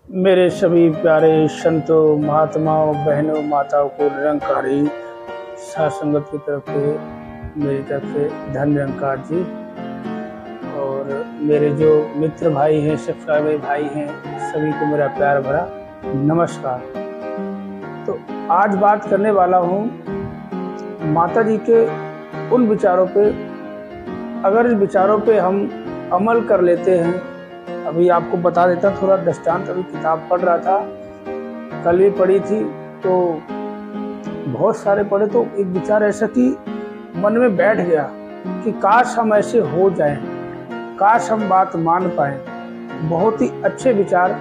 मेरे सभी प्यारे संतों, महात्माओं, बहनों, माताओं को निरंकारी साथ संगत की तरफ से मेरी तरफ से धन निरंकार जी। और मेरे जो मित्र भाई हैं, सब्सक्राइबर भाई हैं, सभी को मेरा प्यार भरा नमस्कार। तो आज बात करने वाला हूँ माता जी के उन विचारों पे। अगर इस विचारों पे हम अमल कर लेते हैं, अभी आपको बता देता थोड़ा दृष्टांत। अभी किताब पढ़ रहा था, कल भी पढ़ी थी, तो बहुत सारे पढ़े, तो एक विचार ऐसा कि मन में बैठ गया कि काश हम ऐसे हो जाएं, काश हम बात मान पाए। बहुत ही अच्छे विचार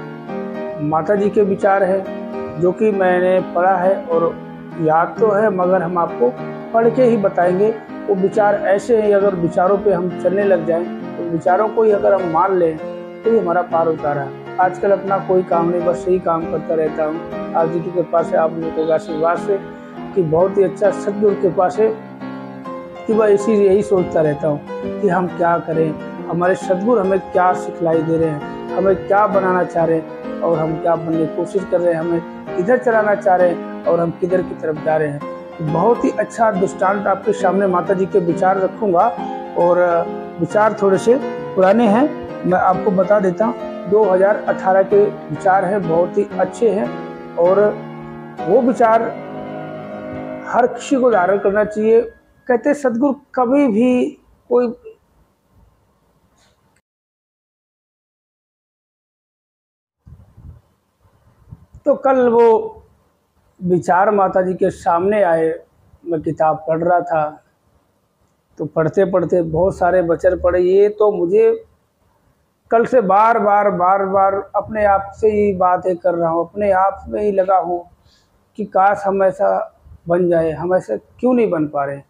माता जी के विचार है, जो कि मैंने पढ़ा है और याद तो है, मगर हम आपको पढ़ के ही बताएंगे। वो विचार ऐसे हैं, अगर विचारों पे हम चलने लग जाएं, तो विचारों को ही अगर हम मान लें तो ये हमारा पार उतारा है। आजकल अपना कोई काम नहीं, बस यही काम करता रहता हूँ। आप जी की कृपा से, आप लोगों के आशीर्वाद से, कि बहुत ही अच्छा सद्गुरु के कृपा से, कि वह यही सोचता रहता हूँ कि हम क्या करें, हमारे सद्गुरु हमें क्या सिखलाई दे रहे हैं, हमें क्या बनाना चाह रहे हैं और हम क्या बनने की कोशिश कर रहे हैं, हमें किधर चलाना चाह रहे हैं और हम किधर की तरफ जा रहे हैं। बहुत ही अच्छा दृष्टांत आपके सामने माता जी के विचार रखूँगा। और विचार थोड़े से पुराने हैं, मैं आपको बता देता हूँ। 2018 के विचार हैं, बहुत ही अच्छे हैं। और वो विचार हर किसी को धारण करना चाहिए। कहते सद्गुरु कभी भी कोई तो कल वो विचार माता जी के सामने आए। मैं किताब पढ़ रहा था, तो पढ़ते पढ़ते बहुत सारे वचन पढ़े। ये तो मुझे कल से बार बार अपने आप से ही बातें कर रहा हूँ, अपने आप में ही लगा हूँ कि काश हम ऐसा बन जाए। हम ऐसे क्यों नहीं बन पा रहे?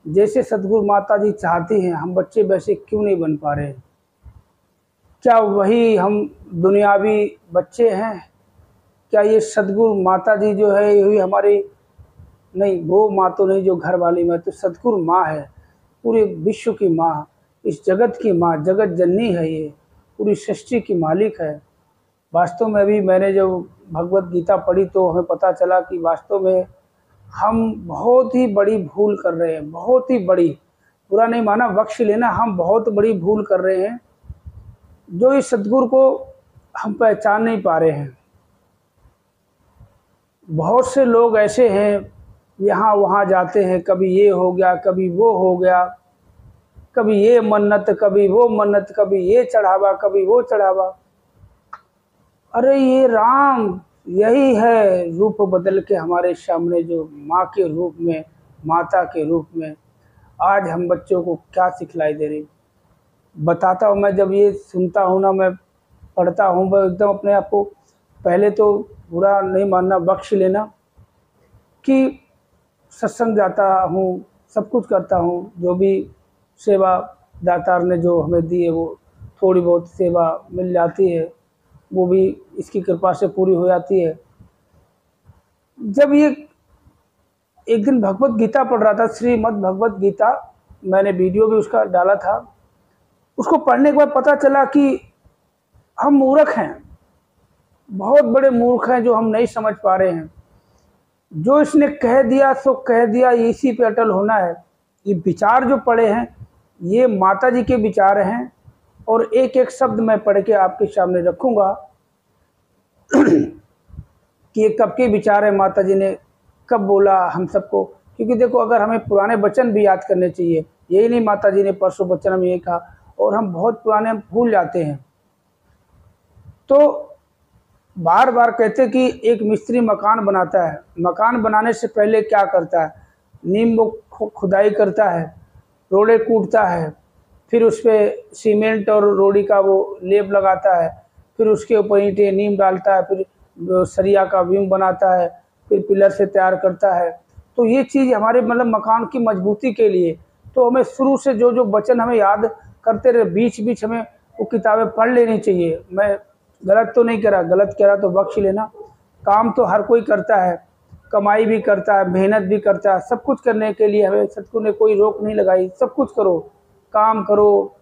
जैसे सद्गुरु माता जी चाहती हैं, हम बच्चे वैसे क्यों नहीं बन पा रहे? क्या वही हम दुनियावी बच्चे हैं? क्या ये सद्गुरु माता जी जो है यही हमारी नहीं, वो माँ तो नहीं जो घर वाली माँ, तो सद्गुरु माँ है, पूरे विश्व की माँ, इस जगत की माँ, जगत जननी है, ये पूरी सृष्टि की मालिक है। वास्तव में अभी मैंने जब भगवत गीता पढ़ी तो हमें पता चला कि वास्तव में हम बहुत ही बड़ी भूल कर रहे हैं, बहुत ही बड़ी। बुरा नहीं माना, बख्श लेना, हम बहुत बड़ी भूल कर रहे हैं, जो इस सद्गुरु को हम पहचान नहीं पा रहे हैं। बहुत से लोग ऐसे हैं, यहाँ वहाँ जाते हैं, कभी ये हो गया, कभी वो हो गया, कभी ये मन्नत, कभी वो मन्नत, कभी ये चढ़ावा, कभी वो चढ़ावा। अरे ये राम यही है, रूप बदल के हमारे सामने जो माँ के रूप में, माता के रूप में आज हम बच्चों को क्या सिखलाई दे रही। बताता हूँ, मैं जब ये सुनता हूँ ना, मैं पढ़ता हूँ, मैं एकदम अपने आप को, पहले तो बुरा नहीं मानना, बख्श लेना, कि सत्संग जाता हूँ, सब कुछ करता हूँ, जो भी सेवा दातार ने जो हमें दी है, वो थोड़ी बहुत सेवा मिल जाती है, वो भी इसकी कृपा से पूरी हो जाती है। जब ये एक दिन भगवत गीता पढ़ रहा था, श्रीमद् भगवत गीता, मैंने वीडियो भी उसका डाला था। उसको पढ़ने के बाद पता चला कि हम मूर्ख हैं, बहुत बड़े मूर्ख हैं, जो हम नहीं समझ पा रहे हैं। जो इसने कह दिया सो कह दिया, इसी पे अटल होना है। ये विचार जो पढ़े हैं, ये माता जी के विचार हैं, और एक एक शब्द मैं पढ़ के आपके सामने रखूँगा कि ये कब के विचार है, माता जी ने कब बोला हम सबको। क्योंकि देखो, अगर हमें पुराने वचन भी याद करने चाहिए, यही नहीं माता जी ने परसों वचन में ये कहा, और हम बहुत पुराने, हम भूल जाते हैं। तो बार बार कहते कि एक मिस्त्री मकान बनाता है, मकान बनाने से पहले क्या करता है? नींव वो खुदाई करता है, रोड़े कूटता है, फिर उस पर सीमेंट और रोड़ी का वो लेप लगाता है, फिर उसके ऊपर ईंटें नींव डालता है, फिर सरिया का बीम बनाता है, फिर पिलर से तैयार करता है। तो ये चीज़ हमारे मतलब मकान की मजबूती के लिए, तो हमें शुरू से जो जो वचन हमें याद करते रहे, बीच बीच हमें वो किताबें पढ़ लेनी चाहिए। मैं गलत तो नहीं करा, गलत करा तो बख्श लेना। काम तो हर कोई करता है, कमाई भी करता है, मेहनत भी करता है, सब कुछ करने के लिए हमें सतगुरु ने कोई रोक नहीं लगाई। सब कुछ करो, काम करो,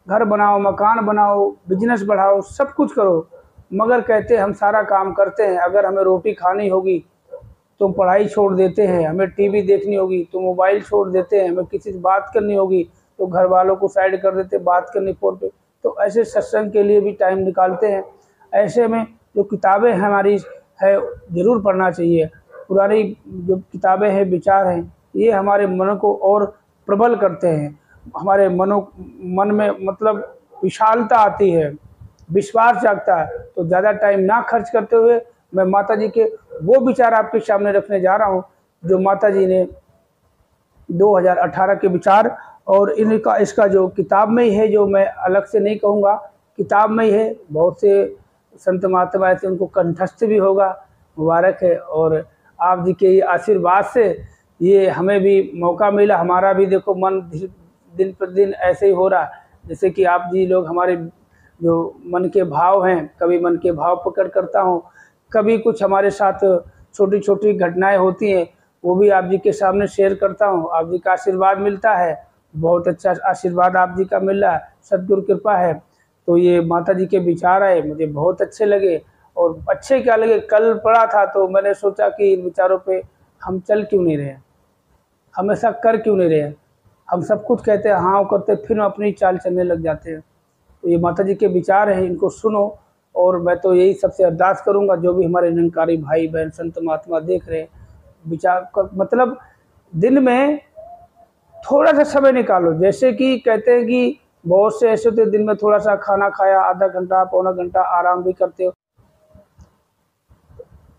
घर बनाओ, मकान बनाओ, बिजनेस बढ़ाओ, सब कुछ करो, मगर कहते हम सारा काम करते हैं, अगर हमें रोटी खानी होगी तो पढ़ाई छोड़ देते हैं, हमें टीवी देखनी होगी तो मोबाइल छोड़ देते हैं, हमें किसी से बात करनी होगी तो घर वालों को साइड कर देते, बात करनी फ़ोन पे। तो ऐसे सत्संग के लिए भी टाइम निकालते हैं। ऐसे में जो किताबें हमारी है ज़रूर पढ़ना चाहिए। पुरानी जो किताबें हैं, विचार हैं, ये हमारे मन को और प्रबल करते हैं, हमारे मन में मतलब विशालता आती है, विश्वास जागता है। तो ज़्यादा टाइम ना खर्च करते हुए मैं माता जी के वो विचार आपके सामने रखने जा रहा हूँ जो माता जी ने 2018 के विचार, और इनका इसका जो किताब में ही है, जो मैं अलग से नहीं कहूँगा, किताब में ही है। बहुत से संत महात्मा ऐसे उनको कंठस्थ भी होगा, मुबारक है। और आप जी के ये आशीर्वाद से ये हमें भी मौका मिला, हमारा भी देखो मन दिन प्रतिदिन ऐसे ही हो रहा है, जैसे कि आप जी लोग हमारे जो मन के भाव हैं, कभी मन के भाव पकड़ करता हूँ, कभी कुछ हमारे साथ छोटी छोटी घटनाएं होती हैं, वो भी आप जी के सामने शेयर करता हूँ। आप जी का आशीर्वाद मिलता है, बहुत अच्छा आशीर्वाद आप जी का मिल रहा है, सद्गुरु कृपा है। तो ये माता जी के विचार आए, मुझे बहुत अच्छे लगे। और अच्छे क्या लगे, कल पढ़ा था तो मैंने सोचा कि इन विचारों पे हम चल क्यों नहीं रहे, हमेशा कर क्यों नहीं रहे। हम सब कुछ कहते हैं, हाँ करते, फिर हम अपनी चाल चलने लग जाते हैं। तो ये माता जी के विचार हैं, इनको सुनो। और मैं तो यही सबसे अरदास करूँगा, जो भी हमारे निरंकारी भाई बहन संत महात्मा देख रहे हैं, विचार का मतलब दिन में थोड़ा सा समय निकालो। जैसे कि कहते हैं कि बहुत से ऐसे होते दिन में थोड़ा सा खाना खाया, आधा घंटा पौना घंटा आराम भी करते हो,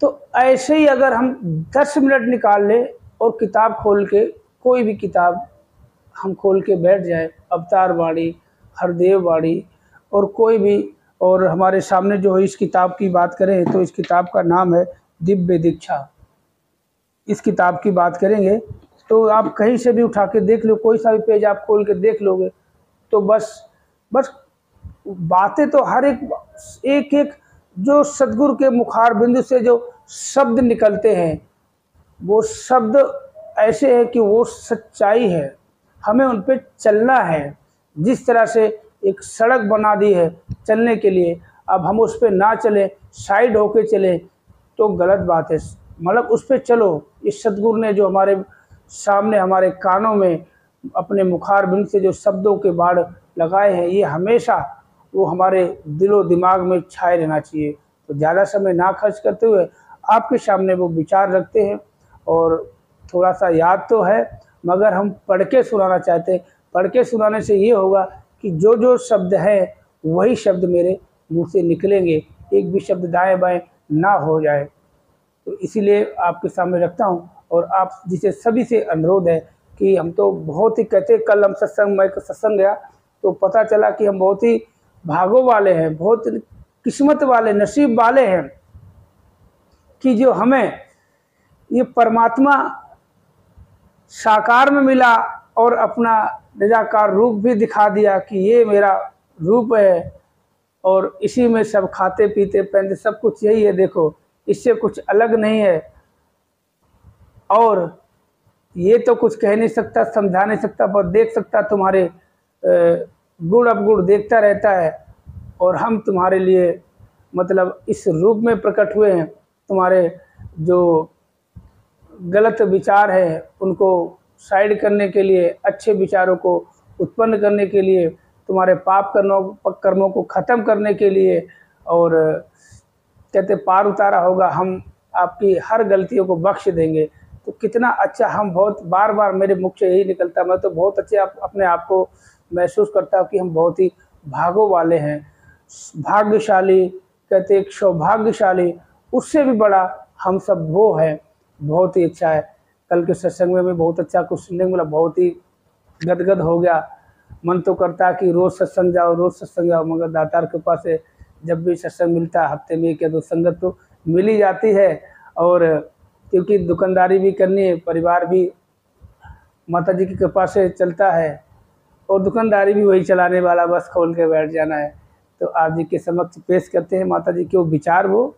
तो ऐसे ही अगर हम 10 मिनट निकाल ले और किताब खोल के, कोई भी किताब हम खोल के बैठ जाए, अवतार वाणी, हरदेव वाणी और कोई भी, और हमारे सामने जो है इस किताब की बात करें तो इस किताब का नाम है दिव्य दीक्षा। इस किताब की बात करेंगे तो आप कहीं से भी उठा के देख लो, कोई सा भी पेज आप खोल के देख लोगे तो बस बातें तो हर एक एक जो सद्गुरु के मुखार बिंदु से जो शब्द निकलते हैं, वो शब्द ऐसे है कि वो सच्चाई है, हमें उन पे चलना है। जिस तरह से एक सड़क बना दी है चलने के लिए, अब हम उस पे ना चलें, साइड होके चलें तो गलत बात है। मतलब उस पे चलो। इस सद्गुरु ने जो हमारे सामने, हमारे कानों में अपने मुखार बिंद से जो शब्दों के बाढ़ लगाए हैं, ये हमेशा वो हमारे दिलो दिमाग में छाए रहना चाहिए। तो ज़्यादा समय ना खर्च करते हुए आपके सामने वो विचार रखते हैं। और थोड़ा सा याद तो है, मगर हम पढ़ के सुनाना चाहते हैं। पढ़ के सुनाने से ये होगा कि जो जो शब्द हैं वही शब्द मेरे मुंह से निकलेंगे, एक भी शब्द दाएं बाएं ना हो जाए। तो इसीलिए आपके सामने रखता हूँ। और आप जिसे सभी से अनुरोध है कि हम तो बहुत ही कहते, कल हम मैं सत्संग गया तो पता चला कि हम बहुत ही भागों वाले हैं, बहुत किस्मत वाले, नसीब वाले हैं कि जो हमें ये परमात्मा साकार में मिला और अपना निराकार रूप भी दिखा दिया कि ये मेरा रूप है और इसी में सब खाते पीते पहनते सब कुछ यही है, देखो इससे कुछ अलग नहीं है। और ये तो कुछ कह नहीं सकता, समझा नहीं सकता, पर देख सकता तुम्हारे गुण अवगुण देखता रहता है। और हम तुम्हारे लिए मतलब इस रूप में प्रकट हुए हैं। तुम्हारे जो गलत विचार हैं उनको साइड करने के लिए, अच्छे विचारों को उत्पन्न करने के लिए, तुम्हारे पाप कर्मों को ख़त्म करने के लिए। और कहते पार उतारा होगा, हम आपकी हर गलतियों को बख्श देंगे। तो कितना अच्छा, हम बहुत बार बार मेरे मुख से यही निकलता, मैं तो बहुत अच्छे अपने आप को महसूस करता हूँ कि हम बहुत ही भागों वाले हैं, भाग्यशाली। कहते एक सौभाग्यशाली, उससे भी बड़ा हम सब वो हैं। बहुत ही अच्छा है। कल के सत्संग में भी बहुत अच्छा कुछ सुनने को मिला, बहुत ही गदगद हो गया। मन तो करता है कि रोज़ सत्संग जाओ, रोज़ सत्संग जाओ, मगर दातार कृपा से जब भी सत्संग मिलता है, हफ्ते में एक या दो संगत तो मिल ही जाती है। और क्योंकि दुकानदारी भी करनी है, परिवार भी माता जी की कृपा से चलता है, और दुकानदारी भी वही चलाने वाला, बस खोल के बैठ जाना है। तो आप जी के समक्ष पेश करते हैं माता जी के वो विचार। वो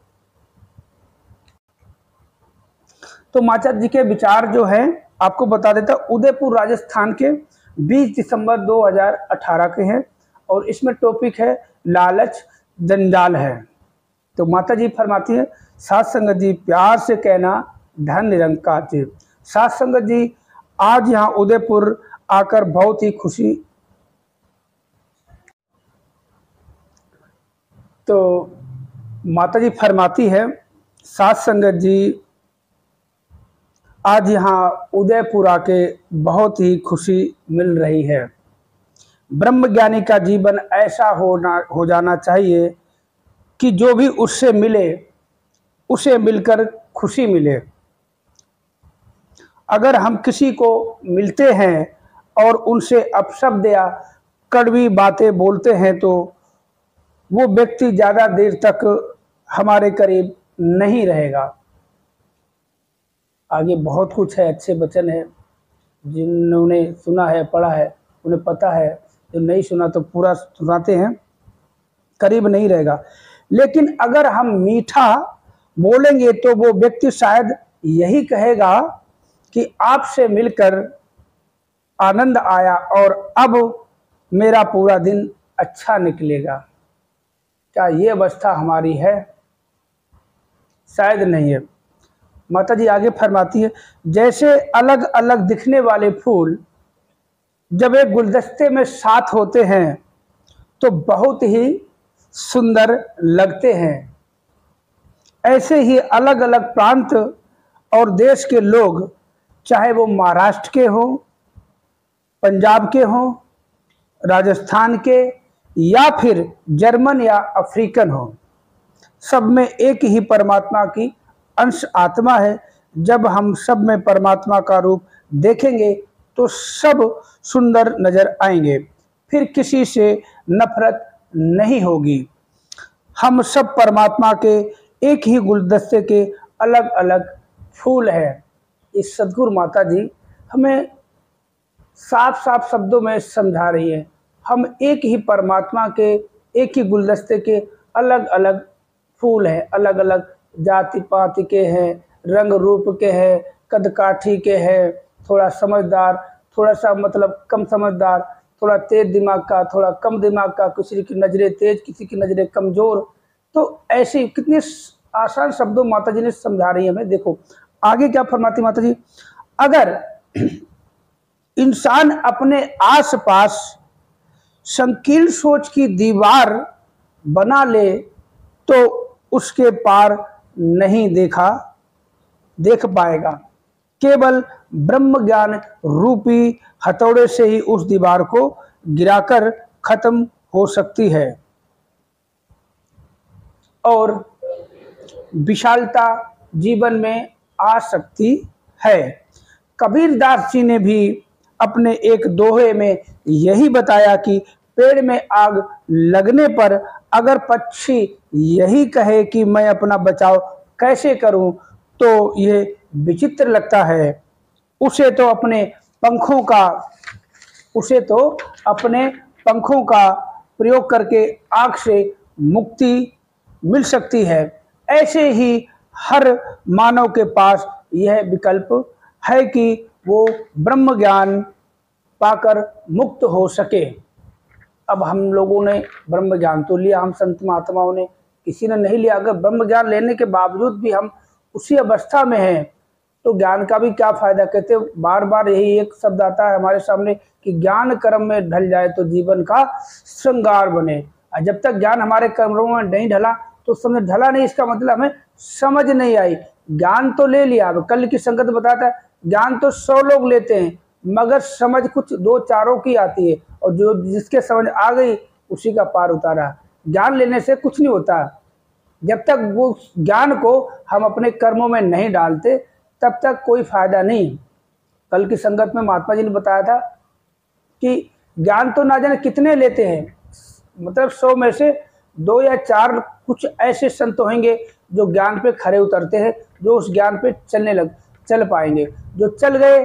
तो माता जी के विचार जो है आपको बता देता, उदयपुर राजस्थान के 20 दिसंबर 2018 के हैं। और इसमें टॉपिक है लालच जंजाल है। तो माता जी फरमाती है, साथ संगत जी प्यार से कहना धन निरंकार जी। साथ संगत जी आज यहाँ उदयपुर आकर बहुत ही खुशी, तो माता जी फरमाती है, साथ संगत जी आज यहाँ उदयपुर आके बहुत ही खुशी मिल रही है। ब्रह्मज्ञानी का जीवन ऐसा हो जाना चाहिए कि जो भी उससे मिले उसे मिलकर खुशी मिले। अगर हम किसी को मिलते हैं और उनसे अपशब्द या कड़वी बातें बोलते हैं तो वो व्यक्ति ज़्यादा देर तक हमारे करीब नहीं रहेगा। आगे बहुत कुछ है, अच्छे वचन है, जिन्होंने सुना है पढ़ा है उन्हें पता है, जो नहीं सुना तो पूरा सुनाते हैं, करीब नहीं रहेगा। लेकिन अगर हम मीठा बोलेंगे तो वो व्यक्ति शायद यही कहेगा कि आपसे मिलकर आनंद आया और अब मेरा पूरा दिन अच्छा निकलेगा। क्या ये अवस्था हमारी है? शायद नहीं है। माता जी आगे फरमाती है, जैसे अलग अलग दिखने वाले फूल जब एक गुलदस्ते में साथ होते हैं तो बहुत ही सुंदर लगते हैं, ऐसे ही अलग अलग प्रांत और देश के लोग, चाहे वो महाराष्ट्र के हों, पंजाब के हों, राजस्थान के या फिर जर्मन या अफ्रीकन हो, सब में एक ही परमात्मा की अंश आत्मा है। जब हम सब में परमात्मा का रूप देखेंगे तो सब सुंदर नजर आएंगे, फिर किसी से नफरत नहीं होगी। हम सब परमात्मा के एक ही गुलदस्ते के अलग अलग फूल हैं। इस सद्गुरु माता जी हमें साफ साफ शब्दों में समझा रही है, हम एक ही परमात्मा के एक ही गुलदस्ते के अलग अलग फूल हैं, अलग अलग जाति पाति के हैं, रंग रूप के हैं, कद काठी के हैं, थोड़ा समझदार, थोड़ा सा मतलब कम समझदार, थोड़ा तेज दिमाग का, थोड़ा कम दिमाग का, किसी की नज़रें तेज, किसी की नज़रें कमज़ोर। तो ऐसे कितने आसान शब्दों माता जी ने समझा रही है हमें। देखो आगे क्या फरमाती माता जी, अगर इंसान अपने आसपास संकीर्ण सोच की दीवार बना ले तो उसके पार नहीं देख पाएगा। केवल ब्रह्म ज्ञान रूपी हथौड़े से ही उस दीवार को गिराकर खत्म हो सकती है और विशालता जीवन में आ सकती है। कबीरदास जी ने भी अपने एक दोहे में यही बताया कि पेड़ में आग लगने पर अगर पक्षी यही कहे कि मैं अपना बचाव कैसे करूं तो ये विचित्र लगता है। उसे तो अपने पंखों का प्रयोग करके आग से मुक्ति मिल सकती है। ऐसे ही हर मानव के पास यह विकल्प है कि वो ब्रह्म ज्ञान पाकर मुक्त हो सके। अब हम लोगों ने ब्रह्म ज्ञान तो लिया, हम संत महात्माओं ने, किसी ने नहीं लिया। अगर ब्रह्म ज्ञान लेने के बावजूद भी हम उसी अवस्था में हैं तो ज्ञान का भी क्या फायदा। कहते बार बार यही एक शब्द आता है हमारे सामने कि ज्ञान कर्म में ढल जाए तो जीवन का श्रृंगार बने। जब तक ज्ञान हमारे कर्मों में नहीं ढला तो समझ ढला नहीं, इसका मतलब हमें समझ नहीं आई। ज्ञान तो ले लिया, कल की संगत बताता है ज्ञान तो 100 लोग लेते हैं मगर समझ कुछ 2-4 की आती है और जो जिसके समझ आ गई उसी का पार उतारा। ज्ञान लेने से कुछ नहीं होता, जब तक वो ज्ञान को हम अपने कर्मों में नहीं डालते तब तक कोई फायदा नहीं। कल की संगत में महात्मा जी ने बताया था कि ज्ञान तो ना जाने कितने लेते हैं, मतलब 100 में से 2 या 4 कुछ ऐसे संत होंगे जो ज्ञान पे खरे उतरते हैं, जो उस ज्ञान पे चल पाएंगे। जो चल गए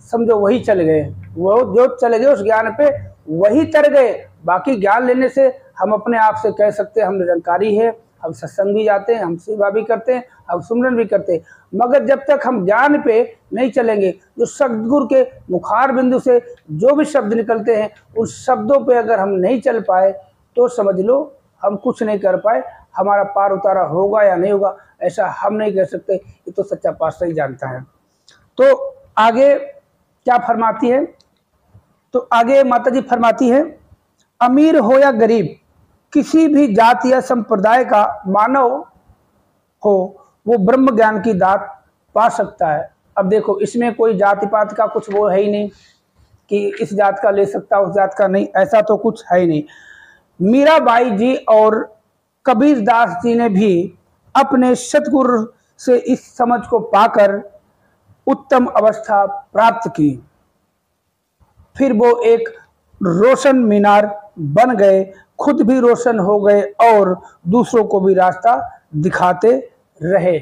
समझो वही चल गए, वो जो चले गए उस ज्ञान पे वही तर गए। बाकी ज्ञान लेने से हम अपने आप से कह सकते हैं हम निरंकारी है, हम सत्संग भी जाते हैं, हम सेवा भी करते हैं, हम सुमरन भी करते हैं, मगर जब तक हम ज्ञान पे नहीं चलेंगे, जो सद्गुरु के मुखार बिंदु से जो भी शब्द निकलते हैं उन शब्दों पे अगर हम नहीं चल पाए तो समझ लो हम कुछ नहीं कर पाए, हमारा पार उतारा होगा या नहीं होगा ऐसा हम नहीं कह सकते, ये तो सच्चा पातशाह ही जानता है। तो आगे क्या फरमाती है, तो आगे माता जी फरमाती है, अमीर हो या गरीब, किसी भी जाति या संप्रदाय का मानव हो वो ब्रह्म ज्ञान की दात पा सकता है। अब देखो इसमें कोई जाति पात का कुछ वो है ही नहीं कि इस जात का ले सकता उस जात का नहीं, ऐसा तो कुछ है ही नहीं। मीराबाई जी और कबीर दास जी ने भी अपने सतगुरु से इस समझ को पाकर उत्तम अवस्था प्राप्त की, फिर वो एक रोशन मीनार बन गए, खुद भी रोशन हो गए और दूसरों को भी रास्ता दिखाते रहे।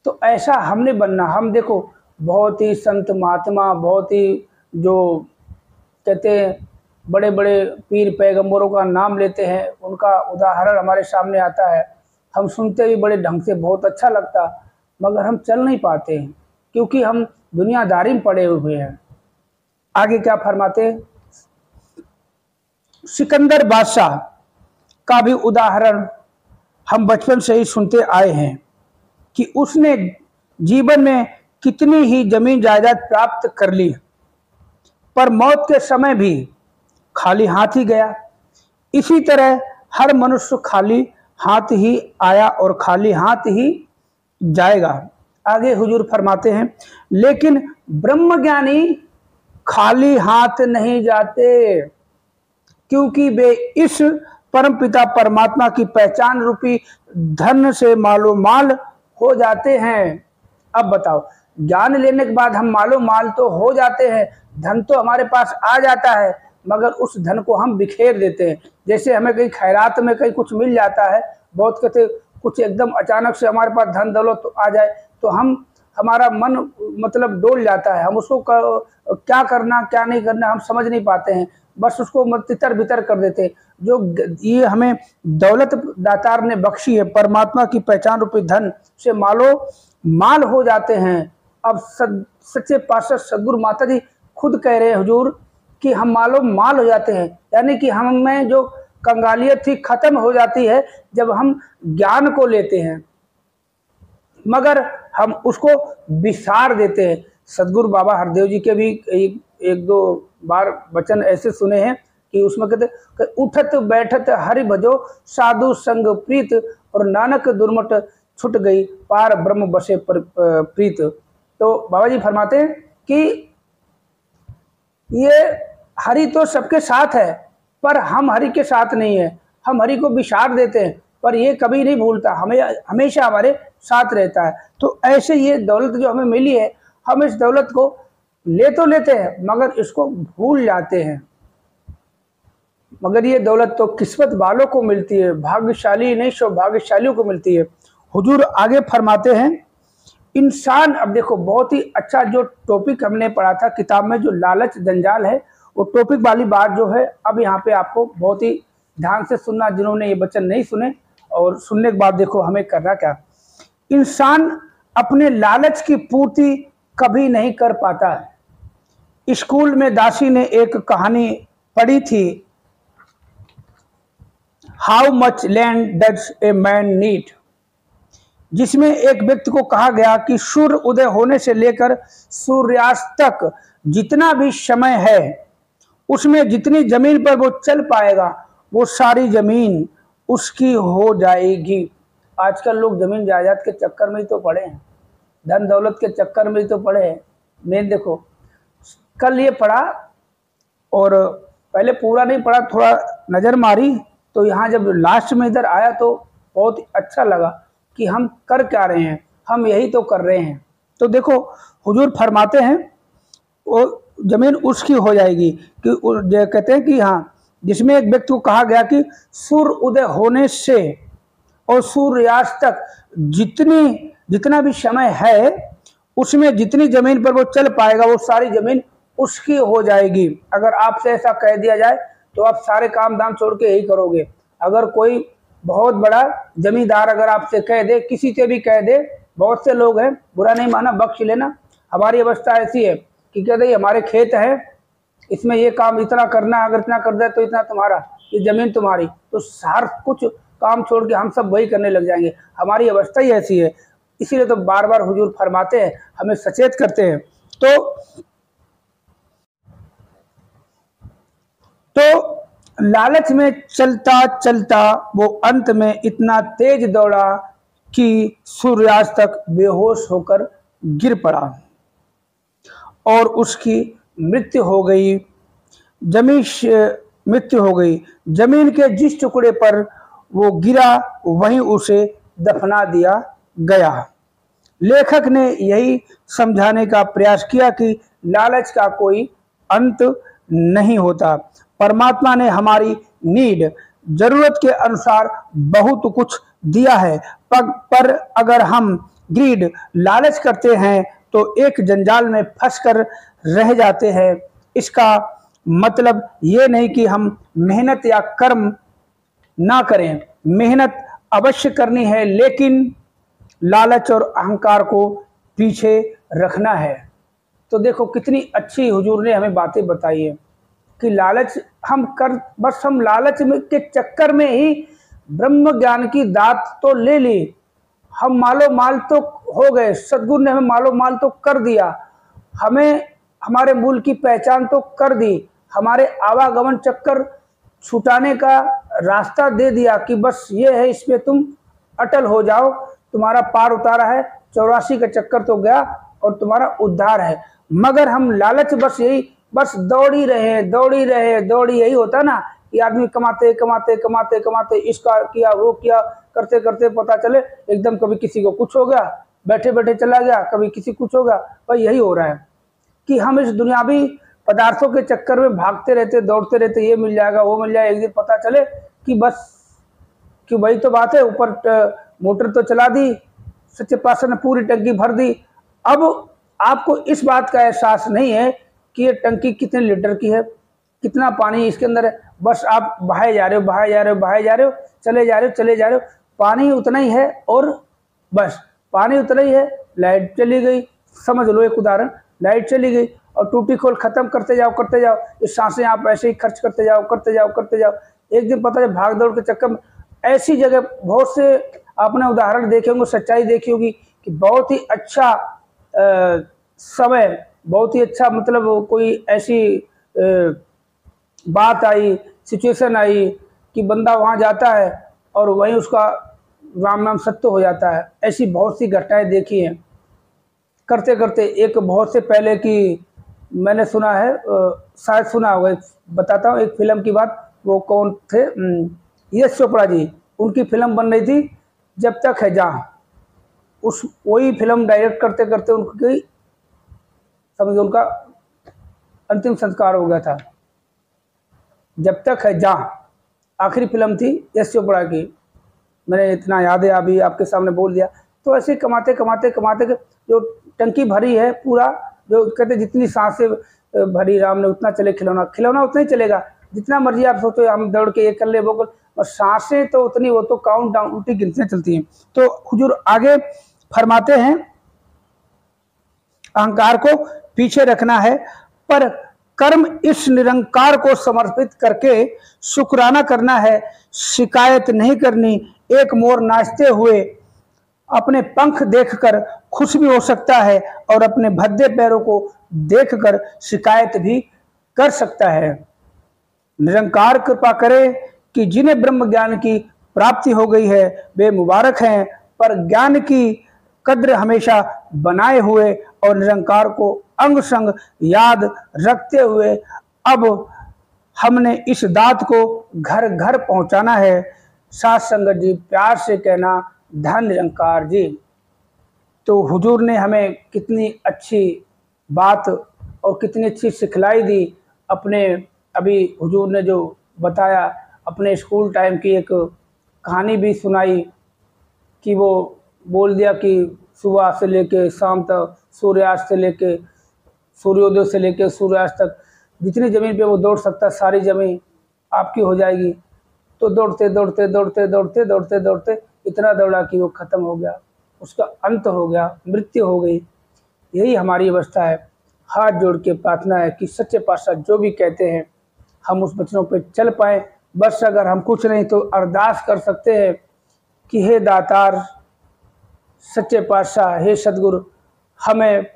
तो ऐसा हमने बनना। हम देखो बहुत ही संत महात्मा, बहुत ही जो कहते हैं बड़े बड़े पीर पैगंबरों का नाम लेते हैं, उनका उदाहरण हमारे सामने आता है, हम सुनते भी बड़े ढंग से, बहुत अच्छा लगता, मगर हम चल नहीं पाते हैं क्योंकि हम दुनियादारी में पड़े हुए हैं। आगे क्या फरमाते हैं, सिकंदर बादशाह का भी उदाहरण हम बचपन से ही सुनते आए हैं कि उसने जीवन में कितनी ही जमीन जायदाद प्राप्त कर ली, पर मौत के समय भी खाली हाथ ही गया। इसी तरह हर मनुष्य खाली हाथ ही आया और खाली हाथ ही जाएगा। आगे हुजूर फरमाते हैं, लेकिन ब्रह्मज्ञानी खाली हाथ नहीं जाते, क्योंकि वे इस परमपिता परमात्मा की पहचान रूपी धन से मालो माल हो जाते हैं। अब बताओ, ज्ञान लेने के बाद हम मालो माल तो हो जाते हैं, धन तो हमारे पास आ जाता है, मगर उस धन को हम बिखेर देते हैं। जैसे हमें कहीं खैरात में कहीं कुछ मिल जाता है, बहुत कहते कुछ एकदम अचानक से हमारे पास धन दौलत तो आ जाए तो हमारा मन मतलब डोल जाता है, हम उसको क्या करना क्या नहीं करना हम समझ नहीं पाते हैं, बस उसको तितर बितर कर देते हैं। जो ये हमें दौलत दातार ने बख्शी है, परमात्मा की पहचान रूपी धन से मालो माल हो जाते हैं। अब सच्चे पातशाह सदगुरु माता जी खुद कह रहे हैं हुजूर कि हम मालो माल हो जाते हैं, यानी कि हम में जो कंगालियत थी खत्म हो जाती है जब हम ज्ञान को लेते हैं, मगर हम उसको विसार देते हैं। सदगुरु बाबा हरदेव जी के भी एक दो बार वचन ऐसे सुने हैं कि उसमें कहते उठत बैठत हरि भजो साधु संग प्रीत, और नानक दुर्मट छुट गई पार ब्रह्म बसे प्रीत। तो बाबा जी फरमाते हैं कि ये हरि तो सबके साथ है, पर हम हरि के साथ नहीं है। हम हरि को विसार देते हैं, पर ये कभी नहीं भूलता, हमें हमेशा हमारे साथ रहता है। तो ऐसे ये दौलत जो हमें मिली है, हम इस दौलत को ले तो लेते हैं मगर इसको भूल जाते हैं। मगर ये दौलत तो किस्मत वालों को मिलती है, भाग्यशाली नहीं सौभाग्यशालियों को मिलती है। हुजूर आगे फरमाते हैं, इंसान, अब देखो बहुत ही अच्छा जो टॉपिक हमने पढ़ा था किताब में, जो लालच जंजाल है, वो टॉपिक वाली बात जो है अब यहाँ पे आपको बहुत ही ध्यान से सुनना, जिन्होंने ये वचन नहीं सुने, और सुनने के बाद देखो हमें करना क्या। इंसान अपने लालच की पूर्ति कभी नहीं कर पाता है। स्कूल में दासी ने एक कहानी पढ़ी थी, how much land does a man need, जिसमें एक व्यक्ति को कहा गया कि सूर्य उदय होने से लेकर सूर्यास्त तक जितना भी समय है उसमें जितनी जमीन पर वो चल पाएगा वो सारी जमीन उसकी हो जाएगी। आजकल लोग जमीन जायदाद के चक्कर में ही तो पड़े हैं, धन दौलत के चक्कर में ही तो पड़े हैं। मैं देखो कल ये पढ़ा और पहले पूरा नहीं पढ़ा, थोड़ा नज़र मारी, तो यहाँ जब लास्ट में इधर आया तो बहुत अच्छा लगा कि हम कर क्या रहे हैं, हम यही तो कर रहे हैं। तो देखो हुजूर फरमाते हैं वो जमीन उसकी हो जाएगी कि कहते हैं कि हाँ, जिसमें एक व्यक्ति को कहा गया कि सूर्य उदय होने से और सूर्यास्त तक जितना भी समय है उसमें जितनी जमीन पर वो चल पाएगा वो सारी जमीन उसकी हो जाएगी। अगर आपसे ऐसा कह दिया जाए तो आप सारे काम दाम छोड़ के यही करोगे। अगर कोई बहुत बड़ा जमींदार अगर आपसे कह दे, किसी से भी कह दे, बहुत से लोग हैं, बुरा नहीं माना, बख्श लेना, हमारी अवस्था ऐसी है कि कहते हैं हमारे खेत है, इसमें ये काम इतना करना, अगर इतना कर दे तो इतना तुम्हारा, ये जमीन तुम्हारी, तो सार कुछ काम छोड़ के हम सब वही करने लग जाएंगे। हमारी अवस्था ही ऐसी है। इसीलिए तो बार बार हुजूर फरमाते हैं, हमें सचेत करते हैं। तो लालच में चलता चलता वो अंत में इतना तेज दौड़ा कि सूर्यास्त तक बेहोश होकर गिर पड़ा और उसकी मृत्यु हो गई। मृत्यु हो गई। जमीन के जिस टुकड़े पर वो गिरा वहीं उसे दफना दिया गया। लेखक ने यही समझाने का प्रयास किया कि लालच का कोई अंत नहीं होता। परमात्मा ने हमारी नीड, जरूरत के अनुसार बहुत कुछ दिया है, पर अगर हम ग्रीड, लालच करते हैं तो एक जंजाल में फंसकर रह जाते हैं। इसका मतलब ये नहीं कि हम मेहनत या कर्म ना करें, मेहनत अवश्य करनी है, लेकिन लालच और अहंकार को पीछे रखना है। तो देखो कितनी अच्छी हुजूर ने हमें बातें बताई है कि लालच हम लालच के चक्कर में ही ब्रह्म ज्ञान की दात तो ले ली, हम मालो माल तो हो गए, सद्गुरु ने हमें मालो माल तो कर दिया, हमें हमारे मूल की पहचान तो कर दी, हमारे आवागमन चक्कर छुटाने का रास्ता दे दिया कि बस ये है, इसमें तुम अटल हो जाओ, तुम्हारा पार उतारा है, 84 का चक्कर तो गया और तुम्हारा उद्धार है। मगर हम लालच बस दौड़ी रहे, यही होता ना कि आदमी कमाते कमाते कमाते कमाते इसका किया वो किया, करते करते पता चले एकदम कभी किसी को कुछ हो गया, बैठे बैठे चला गया, कभी किसी कुछ हो गया। भाई यही हो रहा है कि हम इस दुनियावी पदार्थों के चक्कर में भागते रहते, दौड़ते रहते, ये मिल जाएगा वो मिल जाएगा, एक दिन पता चले कि बस कि वही तो बात है, ऊपर मोटर तो चला दी, सच्चे पातशाह ने पूरी टंकी भर दी। अब आपको इस बात का एहसास नहीं है कि ये टंकी कितने लीटर की है, कितना पानी इसके अंदर है। बस आप बहाए जा रहे हो, चले जा रहे हो, पानी उतना ही है और बस पानी उतना ही है। लाइट चली गई, समझ लो एक उदाहरण, लाइट चली गई और टूटी खोल खत्म करते जाओ, इस सांसें आप ऐसे ही खर्च करते जाओ। एक दिन पता है भाग दौड़ के चक्कर में ऐसी जगह बहुत से आपने उदाहरण देखे होंगे, सच्चाई देखी होगी कि बहुत ही अच्छा समय, बहुत ही अच्छा मतलब कोई ऐसी बात आई, सिचुएशन आई कि बंदा वहाँ जाता है और वहीं उसका राम नाम सत्य हो जाता है। ऐसी बहुत सी घटनाएं देखी हैं। करते करते एक बहुत से पहले की मैंने सुना है, शायद सुना होगा, बताता हूँ एक फिल्म की बात। वो कौन थे, यश चोपड़ा जी, उनकी फिल्म बन रही थी जब तक है जहाँ। वही फिल्म डायरेक्ट करते करते उनकी समझ उनका अंतिम संस्कार हो गया था। जब तक है जहाँ आखिरी फिल्म थी यश चोपड़ा की, मैंने इतना याद है अभी आपके सामने बोल दिया। तो ऐसे कमाते जो टंकी भरी है पूरा, जो कहते जितनी सांसें भरी राम ने उतना चले खिलौना उतना ही चलेगा, जितना मर्जी आप सोचो हम दौड़ के ये कर ले वो कर, और सांसें तो उतनी, वो तो काउंट डाउन उल्टी गिनती चलती हैं। तो हुजूर आगे फरमाते हैं, अहंकार को पीछे रखना है, पर कर्म इस निरंकार को समर्पित करके शुक्राना करना है, शिकायत नहीं करनी। एक मोर नाचते हुए अपने पंख देखकर खुश भी हो सकता है और अपने भद्दे पैरों को देखकर शिकायत भी कर सकता है। निरंकार कृपा करे कि जिन्हें ब्रह्म ज्ञान की प्राप्ति हो गई है वे मुबारक हैं, पर ज्ञान की कद्र हमेशा बनाए हुए और निरंकार को अंग संग याद रखते हुए अब हमने इस दात को घर घर पहुंचाना है। साथ संगत जी प्यार से कहना धन निरंकार जी। तो हुजूर ने हमें कितनी अच्छी बात और कितनी अच्छी सिखलाई दी। अपने अभी हुजूर ने जो बताया, अपने स्कूल टाइम की एक कहानी भी सुनाई कि वो बोल दिया कि सुबह से लेके शाम तक, सूर्यास्त से लेके सूर्योदय से लेके सूर्यास्त तक जितनी ज़मीन पे वो दौड़ सकता सारी ज़मीन आपकी हो जाएगी। तो दौड़ते इतना दौड़ा कि वो ख़त्म हो गया, उसका अंत हो गया, मृत्यु हो गई। यही हमारी अवस्था है। हाथ जोड़ के प्रार्थना है कि सच्चे पातशाह जो भी कहते हैं हम उस वचनों पे चल पाएँ, बस अगर हम कुछ नहीं तो अरदास कर सकते हैं कि हे दातार सच्चे पातशाह, हे सदगुरु, हमें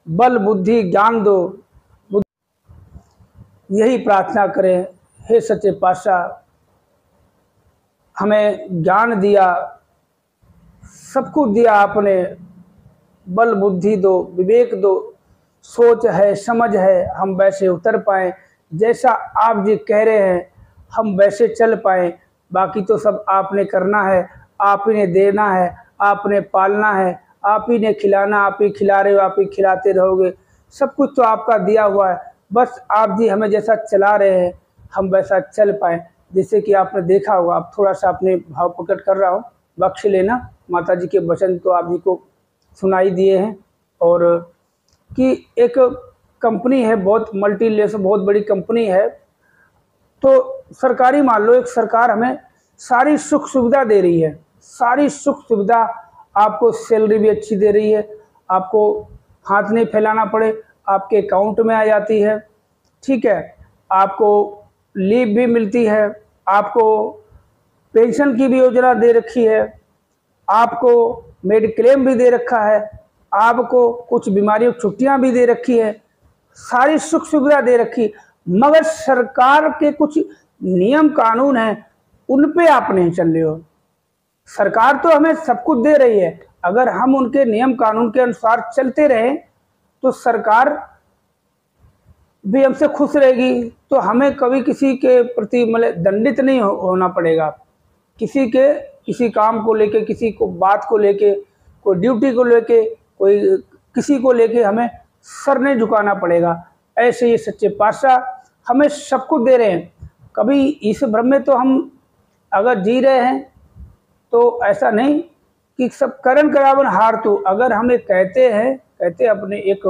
बल बुद्धि ज्ञान दो। यही प्रार्थना करें, हे सच्चे पातशाह हमें ज्ञान दिया, सब कुछ दिया आपने, बल बुद्धि दो, विवेक दो, सोच है समझ है, हम वैसे उतर पाएँ, जैसा आप जी कह रहे हैं हम वैसे चल पाएँ। बाकी तो सब आपने करना है, आप ही ने देना है, आपने पालना है, आप ही ने खिलाना, आप ही खिला रहे हो, आप ही खिलाते रहोगे, सब कुछ तो आपका दिया हुआ है। बस आप जी हमें जैसा चला रहे हैं हम वैसा चल पाएँ। जैसे कि आपने देखा होगा, आप थोड़ा सा अपने भाव प्रकट कर रहा हूँ, बख्श लेना। माता जी के वचन तो आप जी को सुनाई दिए हैं। और कि एक कंपनी है, बहुत मल्टीनेशनल बहुत बड़ी कंपनी है, तो सरकारी मान लो, एक सरकार हमें सारी सुख सुविधा दे रही है, सारी सुख सुविधा, आपको सैलरी भी अच्छी दे रही है, आपको हाथ नहीं फैलाना पड़े, आपके अकाउंट में आ जाती है, ठीक है, आपको लीव भी मिलती है, आपको पेंशन की भी योजना दे रखी है, आपको मेडिक्लेम भी दे रखा है, आपको कुछ बीमारियों की छुट्टियां भी दे रखी है, सारी सुख सुविधा दे रखी। मगर सरकार के कुछ नियम कानून हैं, उन पे आप नहीं चल रहे हो। सरकार तो हमें सब कुछ दे रही है, अगर हम उनके नियम कानून के अनुसार चलते रहें तो सरकार भी हमसे खुश रहेगी, तो हमें कभी किसी के प्रति मतलब दंडित नहीं होना पड़ेगा। किसी काम को लेके, किसी को बात को लेके, कोई ड्यूटी को लेके, कोई किसी को लेके हमें सर नहीं झुकाना पड़ेगा। ऐसे ये सच्चे पातशाह हमें सब कुछ दे रहे हैं। कभी इस भ्रम में तो हम अगर जी रहे हैं तो ऐसा नहीं कि सब करन करावन हार तो, अगर हम एक कहते अपने एक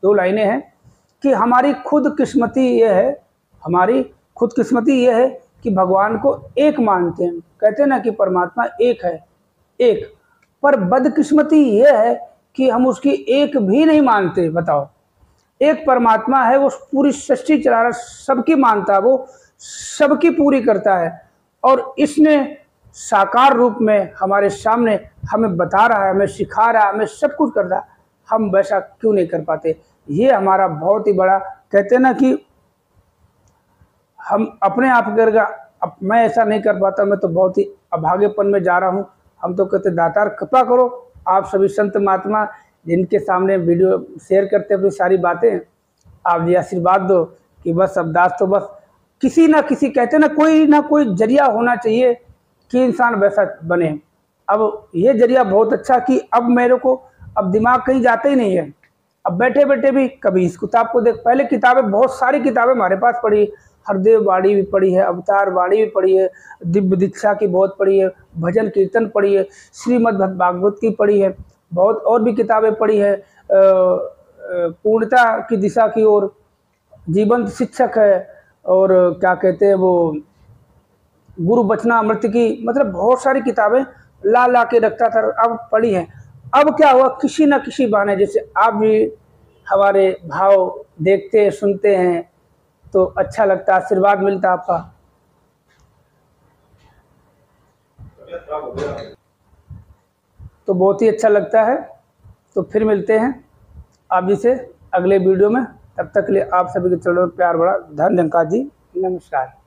दो लाइनें हैं कि हमारी खुद किस्मती ये है, हमारी खुद किस्मती ये है कि भगवान को एक मानते हैं। कहते हैं ना कि परमात्मा एक है, एक, पर बदकिस्मती ये है कि हम उसकी एक भी नहीं मानते। बताओ, एक परमात्मा है, वो पूरी सृष्टि चला रहा, सबकी मानता है, वो सबकी पूरी करता है, और इसने साकार रूप में हमारे सामने हमें बता रहा है, हमें सिखा रहा है, हमें सब कुछ कर रहा है। हम वैसा क्यों नहीं कर पाते? ये हमारा बहुत ही बड़ा, कहते हैं ना कि हम अपने आप करेगा, अब मैं ऐसा नहीं कर पाता, मैं तो बहुत ही अभागेपन में जा रहा हूँ। हम तो कहते दातार कृपा करो, आप सभी संत महात्मा जिनके सामने वीडियो शेयर करते अपनी सारी बातें, आप ये आशीर्वाद दो कि बस अवदास तो बस किसी ना किसी, कहते ना कोई जरिया होना चाहिए कि इंसान वैसा बने। अब ये जरिया बहुत अच्छा कि अब मेरे को अब दिमाग कहीं जाता ही नहीं है, अब बैठे बैठे भी कभी इस किताब को देख, पहले किताबें, बहुत सारी किताबें हमारे पास पढ़ी, हरदेव वाणी भी पढ़ी है, अवतार वाणी भी पढ़ी है, दिव्य दीक्षा की बहुत पढ़ी है, भजन कीर्तन पढ़ी है, श्रीमद् भागवत की पढ़ी है, बहुत और भी किताबें पढ़ी है, पूर्णता की दिशा की ओर, जीवंत शिक्षक है, और क्या कहते हैं वो गुरु बचनामृत की, मतलब बहुत सारी किताबें ला के रखता था, अब पढ़ी हैं। अब क्या हुआ, किसी न किसी बहाने, जैसे आप भी हमारे भाव देखते हैं, सुनते हैं तो अच्छा लगता, आशीर्वाद मिलता आपका, तो बहुत ही अच्छा लगता है। तो फिर मिलते हैं आप जी से अगले वीडियो में, तब तक के लिए आप सभी के चरणों में प्यार भरा धन्यवाद जी, नमस्कार।